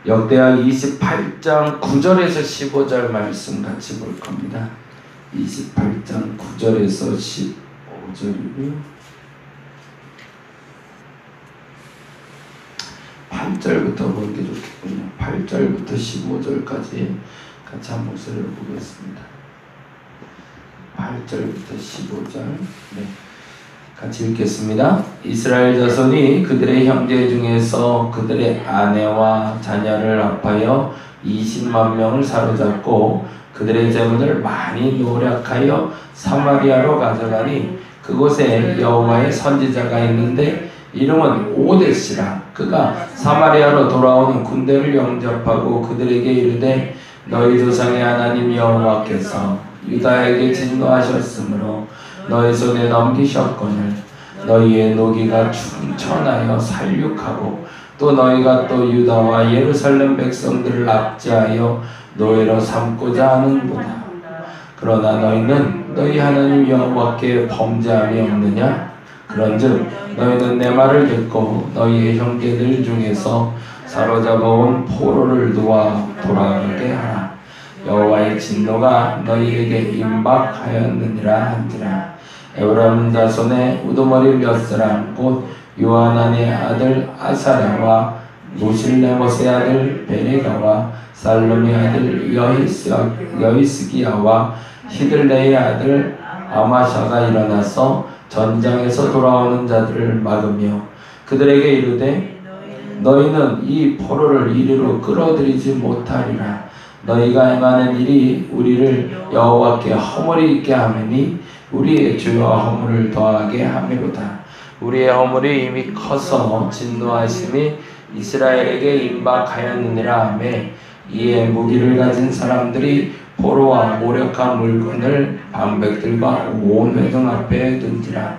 역대하 28장 9절에서 15절 말씀 같이 볼 겁니다. 28장 9절에서 15절이고요. 8절부터 보는 게 좋겠군요. 8절부터 15절까지 같이 한 목소리를 보겠습니다. 8절부터 15절. 네. 같이 읽겠습니다. 이스라엘 자손이 그들의 형제 중에서 그들의 아내와 자녀를 합하여 20만 명을 사로잡고 그들의 재물을 많이 노력하여 사마리아로 가져가니 그곳에 여호와의 선지자가 있는데 이름은 오데시라. 그가 사마리아로 돌아오는 군대를 영접하고 그들에게 이르되 너희 조상의 하나님 여호와께서 유다에게 진노하셨으므로 너희 손에 넘기셨거늘 너희의 노기가 충천하여 살육하고 또 너희가 또 유다와 예루살렘 백성들을 압제하여 노예로 삼고자 하는구나. 그러나 너희는 너희 하나님 여호와께 범죄함이 없느냐? 그런즉 너희는 내 말을 듣고 너희의 형제들 중에서 사로잡아온 포로를 놓아 돌아가게 하라. 여호와의 진노가 너희에게 임박하였느니라 한지라. 에브라임 자손의 우두머리 몇 사람 곧 요하난의 아들 아사랴와 무실레못의 아들 베레가와 살룸의 아들 여히스기야와 히들레의 아들 아마샤가 일어나서 전장에서 돌아오는 자들을 막으며 그들에게 이르되 너희는 이 포로를 이리로 끌어들이지 못하리라. 너희가 행하는 일이 우리를 여호와께 허물이 있게 하매니 우리의 죄와 허물을 더하게 하미로다. 우리의 허물이 이미 커서 진노하심이 이스라엘에게 임박하였느니라 하매 이에 무기를 가진 사람들이 포로와 모력한 물건을 방백들과 온 회중 앞에 둔지라.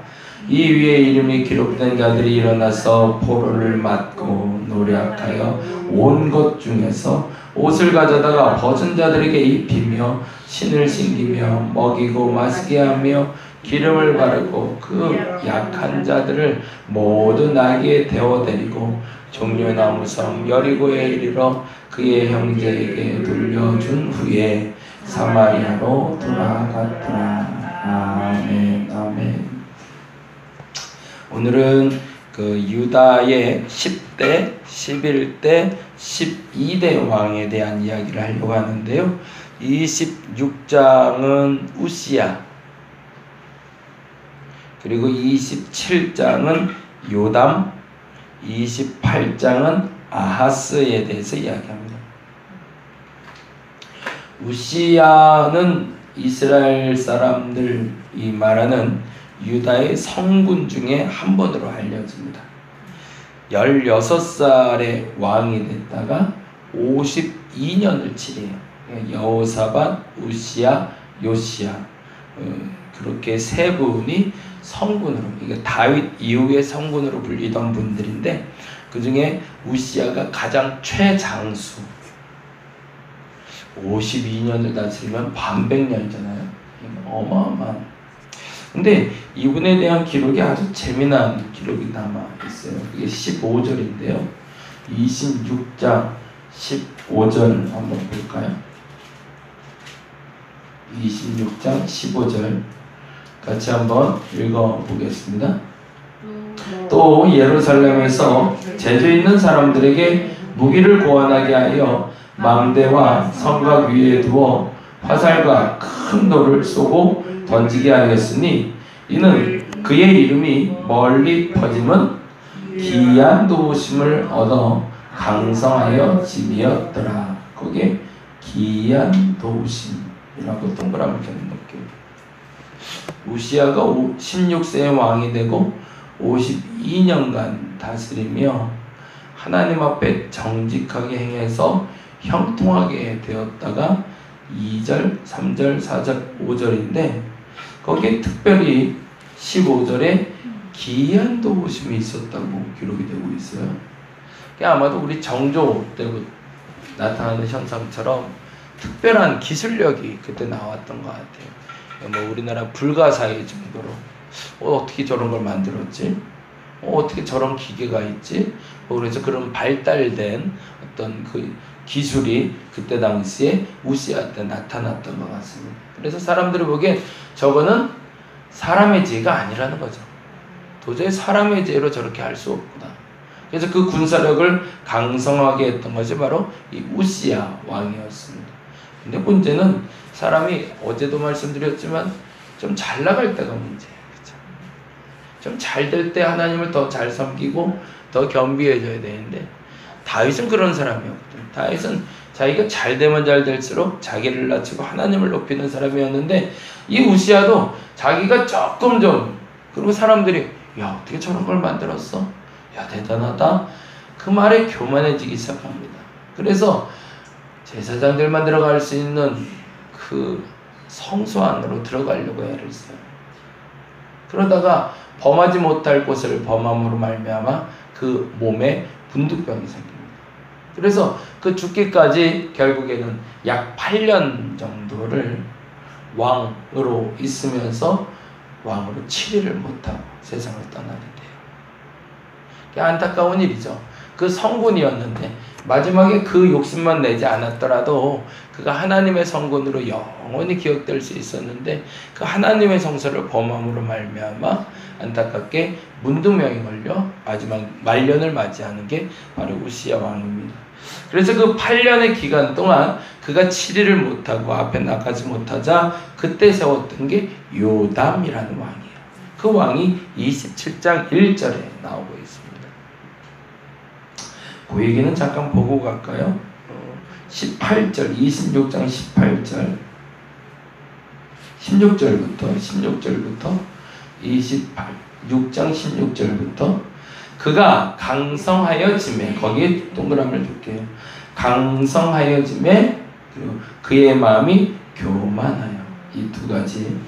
이 위에 이름이 기록된 자들이 일어나서 포로를 맞고 노력하여 온 것 중에서 옷을 가져다가 벗은 자들에게 입히며 신을 신기며 먹이고 마시게 하며 기름을 바르고 그 약한 자들을 모두 나귀에 태워데리고 종려나무성 여리고에 이르러 그의 형제에게 돌려준 후에 사마리아로 돌아갔더라. 아멘. 아멘. 오늘은 그 유다의 10대, 11대, 12대 왕에 대한 이야기를 하려고 하는데요. 26장은 우시야, 그리고 27장은 요담, 28장은 아하스에 대해서 이야기합니다. 우시야는 이스라엘 사람들이 말하는 유다의 성군 중에 한 번으로 알려집니다. 16살에 왕이 됐다가 52년을 치래요. 여호사밧, 우시야, 요시야, 그렇게 세 분이 성군으로, 이게 다윗 이후의 성군으로 불리던 분들인데 그 중에 우시야가 가장 최장수, 52년을 다스리면 반백년이잖아요. 어마어마한. 근데 이분에 대한 기록이 아주 재미난 기록이 남아 있어요. 이게 15절인데요. 26장 15절 한번 볼까요? 26장 15절 같이 한번 읽어보겠습니다. 또 예루살렘에서 재주 있는 사람들에게 무기를 고안하게 하여 망대와 성곽 위에 두어 화살과 큰 돌을 쏘고 던지게 하였으니 이는 그의 이름이 멀리 퍼짐은 기이한 도우심을 얻어 강성하여 짐이었더라. 거기에 기이한 도우심이라고 동그라미 켜놓을게요. 우시야가 16세의 왕이 되고 52년간 다스리며 하나님 앞에 정직하게 행해서 형통하게 되었다가 2절, 3절, 4절, 5절인데 거기에 특별히 15절에 기이한 도우심이 있었다고 기록이 되고 있어요. 아마도 우리 정조 때부터 나타나는 현상처럼 특별한 기술력이 그때 나왔던 것 같아요. 뭐 우리나라 불가사의 정도로 어떻게 저런 걸 만들었지? 어떻게 저런 기계가 있지? 그래서 그런 발달된 어떤 그 기술이 그때 당시에 우시아 때 나타났던 것 같습니다. 그래서 사람들이 보기엔 저거는 사람의 지혜가 아니라는 거죠. 도저히 사람의 지혜로 저렇게 할 수 없구나. 그래서 그 군사력을 강성하게 했던 것이 바로 이 우시아 왕이었습니다. 근데 문제는 사람이 어제도 말씀드렸지만 좀 잘 나갈 때가 문제예요. 그렇죠? 좀 잘 될 때 하나님을 더 잘 섬기고 더 겸비해져야 되는데 다윗은 그런 사람이었거든요. 다윗은 자기가 잘 되면 잘 될수록 자기를 낮추고 하나님을 높이는 사람이었는데 이 우시아도 자기가 조금 좀 그리고 사람들이 야 어떻게 저런 걸 만들었어? 야 대단하다. 그 말에 교만해지기 시작합니다. 그래서 제사장들만 들어갈 수 있는 그 성소 안으로 들어가려고 애를 써요. 그러다가 범하지 못할 곳을 범함으로 말미암아 그 몸에 문둥병이 생깁니다. 그래서 그 죽기까지 결국에는 약 8년 정도를 왕으로 있으면서 왕으로 치리를 못하고 세상을 떠나게 돼요. 안타까운 일이죠. 그 성군이었는데 마지막에 그 욕심만 내지 않았더라도 그가 하나님의 성군으로 영원히 기억될 수 있었는데 그 하나님의 성소를 범함으로 말미암아 안타깝게 문둥병이 걸려 마지막 말년을 맞이하는 게 바로 우시아 왕입니다. 그래서 그 8년의 기간 동안 그가 치리를 못하고 앞에 나가지 못하자 그때 세웠던 게 요담이라는 왕이에요. 그 왕이 27장 1절에 나오고 있습니다. 그 얘기는 잠깐 보고 갈까요? 18절, 26장 18절 16절부터 26장 16절부터 그가 강성하여짐에 거기에 동그라미를 줄게요. 강성하여짐에 그리고 그의 마음이 교만하여 이 두 가지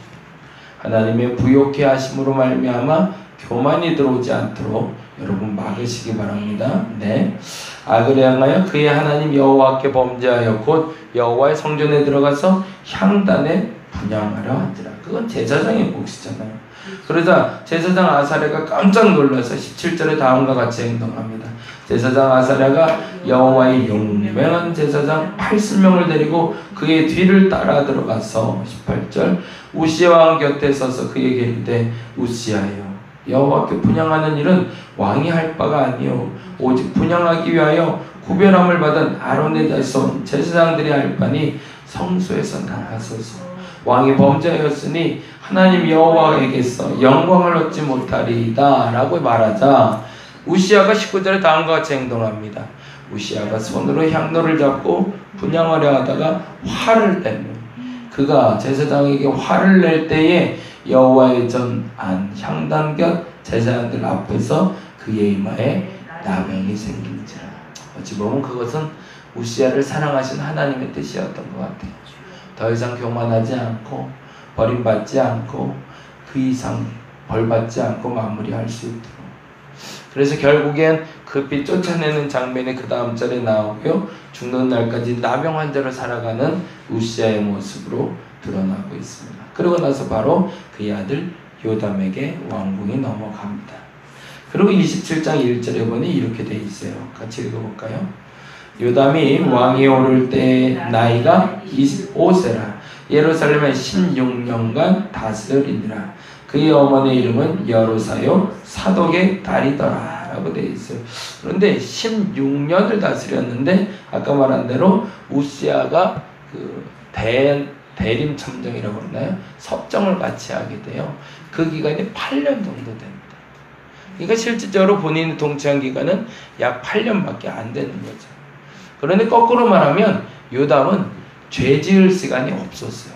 하나님의 부욕케 하심으로 말미암아 교만이 들어오지 않도록 여러분 막으시기 바랍니다. 네. 악을 향하여 그의 하나님 여호와께 범죄하여 곧 여호와의 성전에 들어가서 향단에 분향하려 하더라. 그건 제사장의 몫이잖아요. 그러자 제사장 아사랴가 깜짝 놀라서 17절에 다음과 같이 행동합니다. 제사장 아사랴가 여호와의 용맹한 제사장 80명을 데리고 그의 뒤를 따라 들어가서 18절 우시아 왕 곁에 서서 그에게 이르되 우시아여 여호와께 분향하는 일은 왕이 할 바가 아니요 오직 분향하기 위하여 구별함을 받은 아론의 자손 제사장들이 할 바니 성소에서 나가소서. 왕이 범죄하였으니 하나님 여호와에게서 영광을 얻지 못하리이다 라고 말하자 우시아가 19절에 다음과 같이 행동합니다. 우시아가 손으로 향로를 잡고 분향하려 하다가 화를 내는 그가 제사장에게 화를 낼 때에 여호와의 전 안 향단 곁 제사장들 앞에서 그의 이마에 나병이 생긴지라. 어찌 보면 그것은 우시아를 사랑하신 하나님의 뜻이었던 것 같아요. 더 이상 교만하지 않고 버림받지 않고 그 이상 벌받지 않고 마무리할 수 있도록. 그래서 결국엔 급히 쫓아내는 장면이 그 다음 절에 나오고요. 죽는 날까지 나병 환자로 살아가는 우시아의 모습으로 드러나고 있습니다. 그러고 나서 바로 그의 아들 요담에게 왕궁이 넘어갑니다. 그리고 27장 1절에 보니 이렇게 돼 있어요. 같이 읽어볼까요? 요담이 왕이 오를 때 나이가 25세라 예루살렘에 16년간 다스리니라. 그의 어머니의 이름은 여루사요 사독의 딸이더라 라고 되어 있어요. 그런데 16년을 다스렸는데 아까 말한 대로 우시아가 그 대림 참정이라고 그러나요? 섭정을 같이 하게 돼요. 그 기간이 8년 정도 됩니다. 그러니까 실질적으로 본인이 통치한 기간은 약 8년밖에 안 되는 거죠. 그런데 거꾸로 말하면 요담은 죄 지을 시간이 없었어요.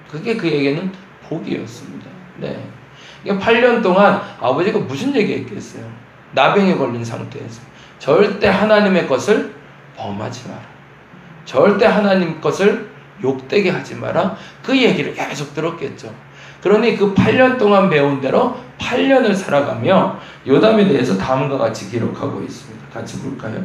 그게 그에게는 복이었습니다. 네. 그러니까 8년 동안 아버지가 무슨 얘기했겠어요? 나병에 걸린 상태에서 절대 하나님의 것을 범하지 마라. 절대 하나님 것을 욕되게 하지 마라. 그 얘기를 계속 들었겠죠. 그러니 그 8년 동안 배운 대로 8년을 살아가며 요담에 대해서 다음과 같이 기록하고 있습니다. 같이 볼까요?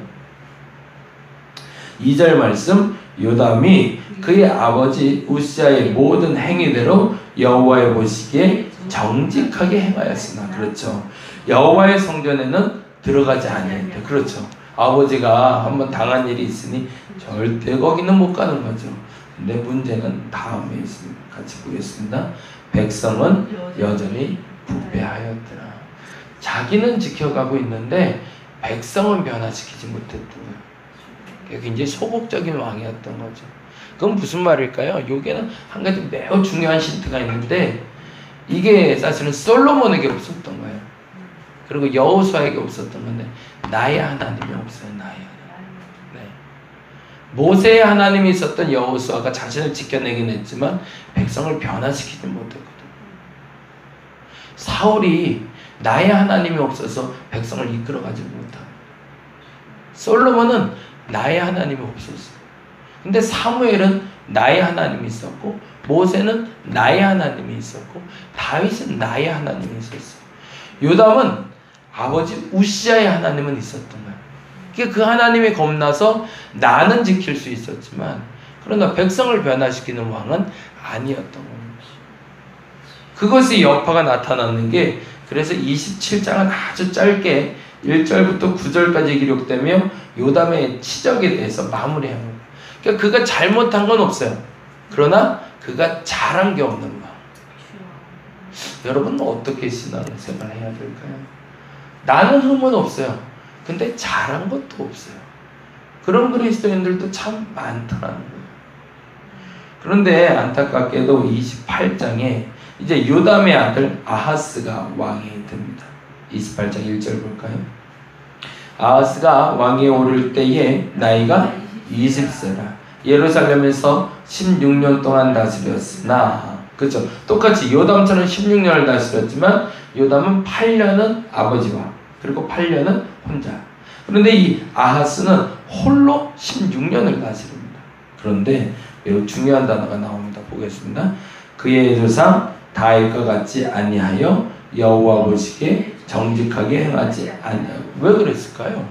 2절 말씀 요담이 그의 아버지 우시아의 모든 행위대로 여호와의 보시기에 정직하게 행하였으나 그렇죠. 여호와의 성전에는 들어가지 아니했대. 그렇죠. 아버지가 한번 당한 일이 있으니 절대 거기는 못 가는 거죠. 근데 문제는 다음에 있습니다. 같이 보겠습니다. 백성은 여전히 부패하였더라. 자기는 지켜가고 있는데 백성은 변화시키지 못했던 거예요. 굉장히 소극적인 왕이었던 거죠. 그건 무슨 말일까요? 여기에는 한 가지 매우 중요한 힌트가 있는데 이게 사실은 솔로몬에게 없었던 거예요. 그리고 여호수아에게 없었던 건데 나의 하나님이 없어요. 나의 하나님. 네. 모세의 하나님이 있었던 여호수아가 자신을 지켜내긴 했지만 백성을 변화시키지 못했거든요. 사울이 나의 하나님이 없어서 백성을 이끌어가지 못하고 솔로몬은 나의 하나님이 없었어요. 근데 사무엘은 나의 하나님이 있었고 모세는 나의 하나님이 있었고 다윗은 나의 하나님이 있었어요. 요담은 아버지 우시아의 하나님은 있었던 거예요. 그러니까 그 하나님이 겁나서 나는 지킬 수 있었지만 그러나 백성을 변화시키는 왕은 아니었던 겁니다. 그것이 여파가 나타나는 게 그래서 27장은 아주 짧게 1절부터 9절까지 기록되며 요담의 치적에 대해서 마무리합니다. 그러니까 그가 잘못한 건 없어요. 그러나 그가 잘한 게 없는 마음. 여러분은 어떻게 신앙생활을 해야 될까요? 나는 흠은 없어요. 근데 잘한 것도 없어요. 그런 그리스도인들도 참 많더라는 거예요. 그런데 안타깝게도 28장에 이제 요담의 아들 아하스가 왕이 됩니다. 28장 1절 볼까요? 아하스가 왕위에 오를 때에 나이가 20세라. 예루살렘에서 16년 동안 다스렸으나, 그렇죠? 똑같이 요담처럼 16년을 다스렸지만 요담은 8년은 아버지와 그리고 8년은 혼자. 그런데 이 아하스는 홀로 16년을 다스립니다. 그런데 매우 중요한 단어가 나옵니다. 보겠습니다. 그의 조상 다윗과 같지 아니하여 여호와 보시기에 정직하게 행하지 아니하고. 왜 그랬을까요?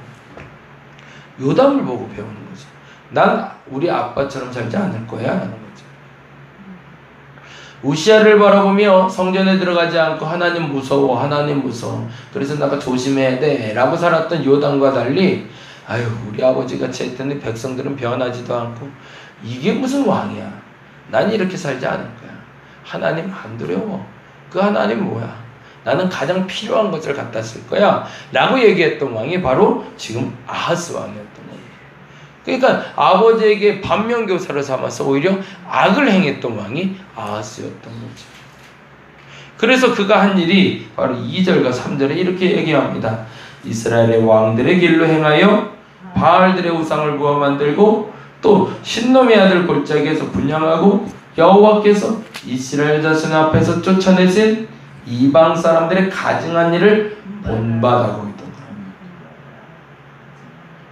요담을 보고 배우는 거죠. 난 우리 아빠처럼 살지 않을 거야 라는 거죠. 우시아를 바라보며 성전에 들어가지 않고 하나님 무서워, 하나님 무서워, 그래서 내가 조심해야 돼 라고 살았던 요담과 달리 아유 우리 아버지같이 했더니 백성들은 변하지도 않고 이게 무슨 왕이야. 난 이렇게 살지 않을 거야. 하나님 안 두려워. 그 하나님 뭐야. 나는 가장 필요한 것을 갖다 쓸 거야 라고 얘기했던 왕이 바로 지금 아하스 왕이었던 거예요. 그러니까 아버지에게 반면교사를 삼아서 오히려 악을 행했던 왕이 아하스였던 거죠. 그래서 그가 한 일이 바로 2절과 3절에 이렇게 얘기합니다. 이스라엘의 왕들의 길로 행하여 바알들의 우상을 부어 만들고 또 신놈의 아들 골짜기에서 분향하고 여호와께서 이스라엘 자손 앞에서 쫓아내신 이방 사람들의 가증한 일을 본받아고 있던 겁니다.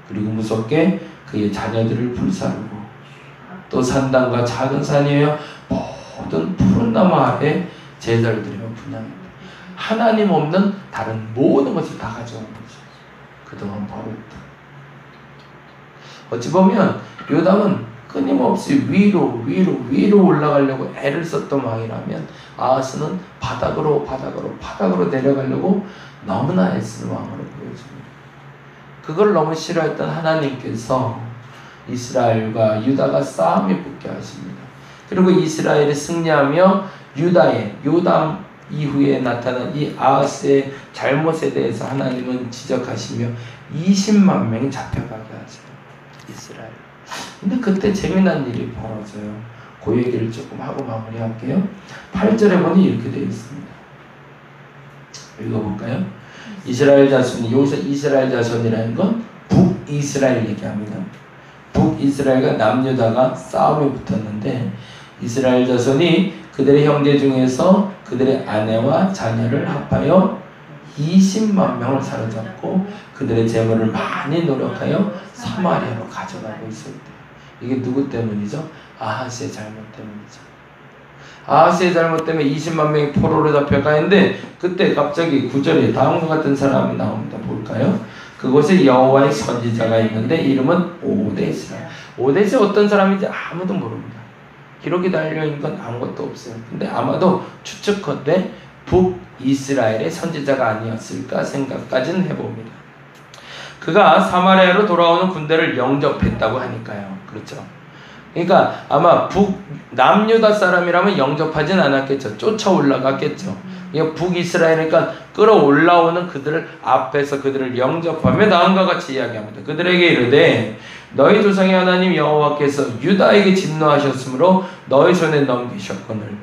그리고 무섭게 그의 자녀들을 불사르고 또 산당과 작은 산이에요 모든 푸른 나무 아래 제사를 드리며 분향합니다. 하나님 없는 다른 모든 것을 다 가져온 거죠. 그동안 버렸다. 어찌 보면 요담은 끊임없이 위로 올라가려고 애를 썼던 왕이라면 아하스는 바닥으로 내려가려고 너무나 애쓰는 왕으로 보여집니다. 그걸 너무 싫어했던 하나님께서 이스라엘과 유다가 싸움이 붙게 하십니다. 그리고 이스라엘이 승리하며 유다의 요담 이후에 나타난 이 아하스의 잘못에 대해서 하나님은 지적하시며 20만 명이 잡혀가게 하세요. 이스라엘. 근데 그때 재미난 일이 벌어져요. 그 얘기를 조금 하고 마무리할게요. 8절에 보니 이렇게 되어 있습니다. 읽어볼까요? 이스라엘 자손이, 여기서 이스라엘 자손이라는 건 북이스라엘 얘기합니다. 북이스라엘과 남유다가 싸움에 붙었는데 이스라엘 자손이 그들의 형제 중에서 그들의 아내와 자녀를 합하여 20만 명을 사로잡고 그들의 재물을 많이 노력하여 사마리아로 가져가고 있었대요. 이게 누구 때문이죠? 아하스의 잘못 때문이죠. 아하스의 잘못 때문에 20만 명이 포로로 잡혀가 있는데 그때 갑자기 9절에 다음과 같은 사람이 나옵니다. 볼까요? 그곳에 여호와의 선지자가 있는데 이름은 오데스라. 오데스 어떤 사람인지 아무도 모릅니다. 기록이 달려있는 건 아무것도 없어요. 근데 아마도 추측컨대 북이스라엘의 선지자가 아니었을까 생각까지는 해봅니다. 그가 사마리아로 돌아오는 군대를 영접했다고 하니까요. 그렇죠. 그러니까 아마 남유다 사람이라면 영접하진 않았겠죠. 쫓아 올라갔겠죠. 북이스라엘이니까 끌어올라오는 그들을 앞에서 그들을 영접하며 다음과 같이 이야기합니다. 그들에게 이르되 너희 조상의 하나님 여호와께서 유다에게 진노하셨으므로 너희 손에 넘기셨거늘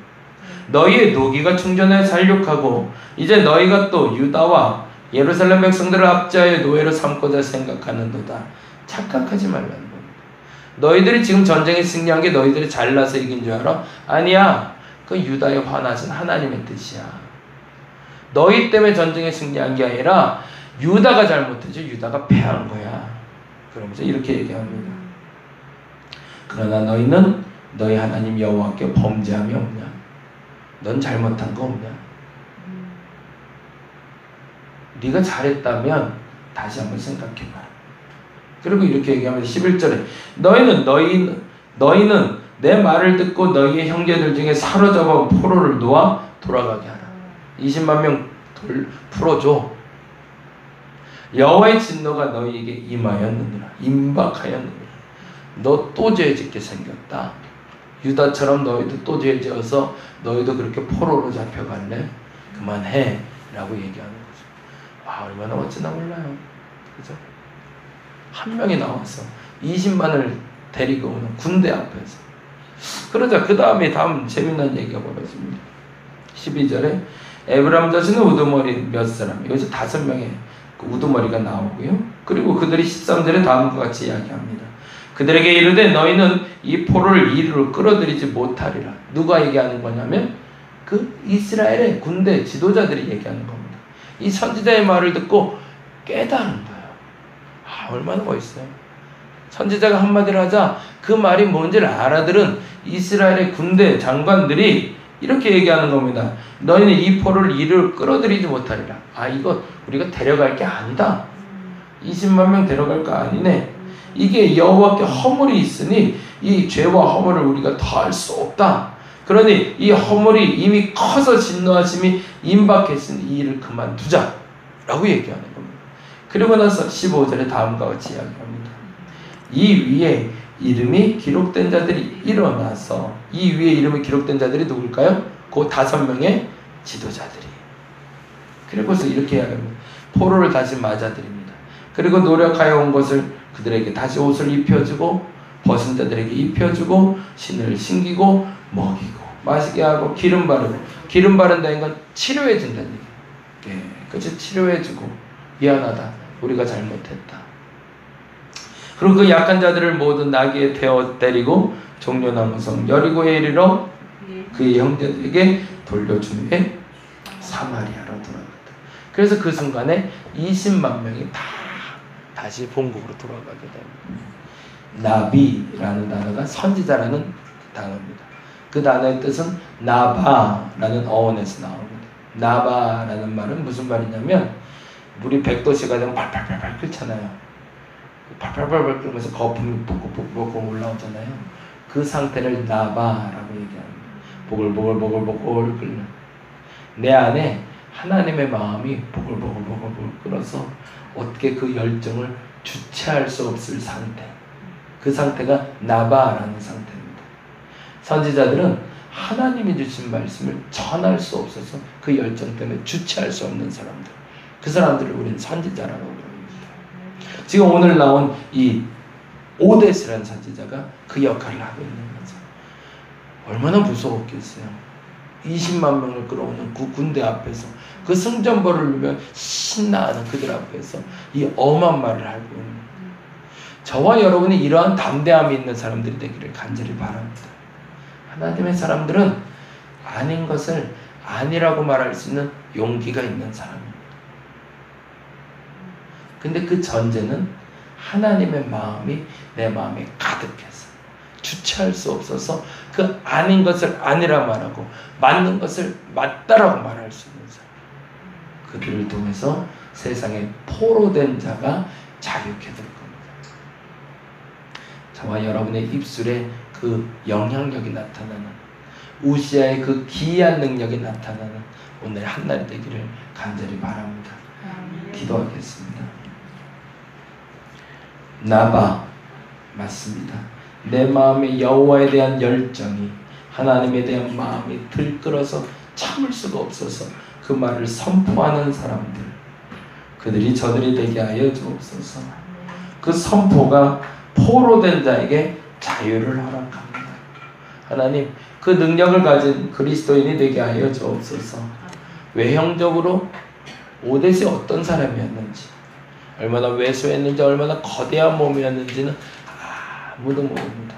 너희의 노기가 충전하여 살육하고 이제 너희가 또 유다와 예루살렘 백성들을 압제하여 노예로 삼고자 생각하는도다. 착각하지 말라는 겁니다. 너희들이 지금 전쟁에 승리한 게 너희들이 잘나서 이긴 줄 알아? 아니야. 그 유다에 화나신 하나님의 뜻이야. 너희 때문에 전쟁에 승리한 게 아니라 유다가 잘못했죠. 유다가 패한 거야. 그러면서 이렇게 얘기합니다. 그러나 너희는 너희 하나님 여호와께 범죄함이 없냐? 넌 잘못한 거 없냐? 네가 잘했다면 다시 한번 생각해봐. 그리고 이렇게 얘기하면 11절에 너희는 내 말을 듣고 너희의 형제들 중에 사로잡아 포로를 놓아 돌아가게 하라. 20만 명 풀어줘. 여호와의 진노가 너희에게 임하였느니라. 임박하였느니라. 너 또 죄 짓게 생겼다. 유다처럼 너희도 또 죄 지어서 너희도 그렇게 포로로 잡혀갈래? 그만해 라고 얘기하는 거죠. 와, 얼마나 멋지나 몰라요. 그죠? 한 명이 나와서 20만을 데리고 오는 군대 앞에서. 그러자 그 다음에 재미난 얘기가 벌어집니다. 12절에 에브라임 자손의 우두머리 몇 사람, 여기서 5명의 그 우두머리가 나오고요. 그리고 그들이 13절에 다음과 같이 이야기합니다. 그들에게 이르되 너희는 이 포로를 이리로 끌어들이지 못하리라. 누가 얘기하는 거냐면 그 이스라엘의 군대 지도자들이 얘기하는 겁니다. 이 선지자의 말을 듣고 깨달은 거예요. 아, 얼마나 멋있어요. 선지자가 한마디를 하자 그 말이 뭔지를 알아들은 이스라엘의 군대 장관들이 이렇게 얘기하는 겁니다. 너희는 이 포로를 이리로 끌어들이지 못하리라. 아, 이거 우리가 데려갈 게 아니다. 20만 명 데려갈 거 아니네. 이게 여호와께 허물이 있으니 이 죄와 허물을 우리가 더할 수 없다. 그러니 이 허물이 이미 커서 진노하심이 임박했으니 이 일을 그만두자 라고 얘기하는 겁니다. 그리고 나서 15절에 다음과 같이 이야기합니다. 이 위에 이름이 기록된 자들이 일어나서, 이 위에 이름이 기록된 자들이 누굴까요? 그 5명의 지도자들이. 그리고서 이렇게 이야기합니다. 포로를 다시 맞아들입니다. 그리고 노력하여 온 것을 그들에게 다시 옷을 입혀주고 벗은 자들에게 입혀주고 신을 신기고 먹이고 마시게 하고 기름 바르고, 기름 바른다는 건 치료해 준다는 얘기예요. 그치? 치료해 주고 미안하다, 우리가 잘못했다. 그리고 그 약한 자들을 모두 나귀에 태워 데리고 종려나무 성 여리고에 이르러 그의 형제들에게 돌려준 후에 사마리아로 돌아갔다. 그래서 그 순간에 20만 명이 다시 본국으로 돌아가게 됩니다. 나비라는 단어가 선지자라는 단어입니다. 그 단어의 뜻은 나바라는 어원에서 나옵니다. 나바라는 말은 무슨 말이냐면, 물이 100도씨가 되면 팔팔팔팔 끓잖아요. 팔팔팔팔 끓으면서 거품이 뽀뽀뽀뽀 올라오잖아요. 그 상태를 나바라고 얘기합니다. 보글보글보글보글 끓는, 내 안에 하나님의 마음이 보글보글보글 끓어서 어떻게 그 열정을 주체할 수 없을 상태, 그 상태가 나바라는 상태입니다. 선지자들은 하나님이 주신 말씀을 전할 수 없어서 그 열정 때문에 주체할 수 없는 사람들, 그 사람들을 우리는 선지자라고 부릅니다. 지금 오늘 나온 이 오데스라는 선지자가 그 역할을 하고 있는 거죠. 얼마나 무서웠겠어요. 20만 명을 끌어오는 그 군대 앞에서, 그 승전보를 누르며 신나하는 그들 앞에서 이 엄한 말을 하고 있는 거예요. 저와 여러분이 이러한 담대함이 있는 사람들이 되기를 간절히 바랍니다. 하나님의 사람들은 아닌 것을 아니라고 말할 수 있는 용기가 있는 사람입니다. 근데 그 전제는 하나님의 마음이 내 마음에 가득해서 주체할 수 없어서 그 아닌 것을 아니라 말하고 맞는 것을 맞다라고 말할 수 있는 사람, 그들을 통해서 세상에 포로된 자가 자유케 될 겁니다. 저와 여러분의 입술에 그 영향력이 나타나는, 우시아의 그 기이한 능력이 나타나는 오늘 한날이 되기를 간절히 바랍니다. 기도하겠습니다. 나바 맞습니다. 내 마음에 여호와에 대한 열정이, 하나님에 대한 마음이 들끓어서 참을 수가 없어서 그 말을 선포하는 사람들, 그들이 저들이 되게 하여 주옵소서. 그 선포가 포로된 자에게 자유를 허락합니다. 하나님, 그 능력을 가진 그리스도인이 되게 하여 주옵소서. 외형적으로 오데스에 어떤 사람이었는지, 얼마나 왜소했는지, 얼마나 거대한 몸이었는지는 아무도 모릅니다.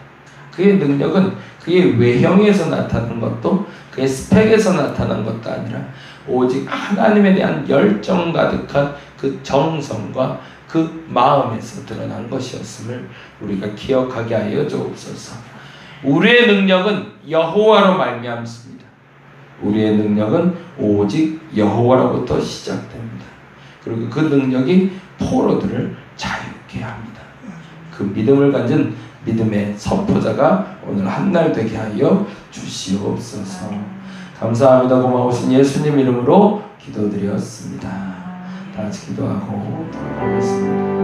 그의 능력은 그의 외형에서 나타나는 것도, 그의 스펙에서 나타나는 것도 아니라 오직 하나님에 대한 열정 가득한 그 정성과 그 마음에서 드러난 것이었음을 우리가 기억하게 하여 주옵소서. 우리의 능력은 여호와로 말미암습니다. 우리의 능력은 오직 여호와로부터 시작됩니다. 그리고 그 능력이 포로들을 자유케 합니다. 그 믿음을 가진 믿음의 선포자가 오늘 한날 되게 하여 주시옵소서. 감사합니다. 고마우신 예수님 이름으로 기도드렸습니다. 다 같이 기도하고 돌아가겠습니다.